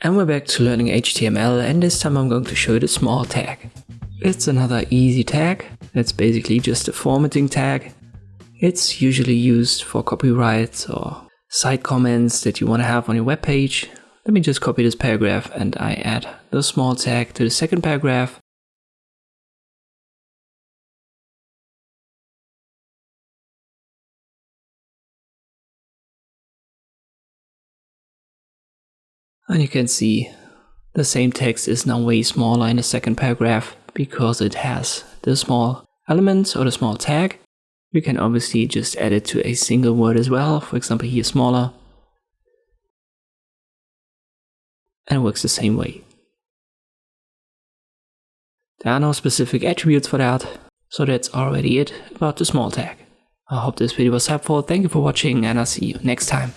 And we're back to learning HTML, and this time I'm going to show you the small tag. It's another easy tag. It's basically just a formatting tag. It's usually used for copyright or site comments that you want to have on your web page. Let me just copy this paragraph and I add the small tag to the second paragraph. And you can see the same text is now way smaller in the second paragraph because it has the small element or the small tag. You can obviously just add it to a single word as well, for example here smaller. And it works the same way. There are no specific attributes for that, so that's already it about the small tag. I hope this video was helpful, thank you for watching and I'll see you next time.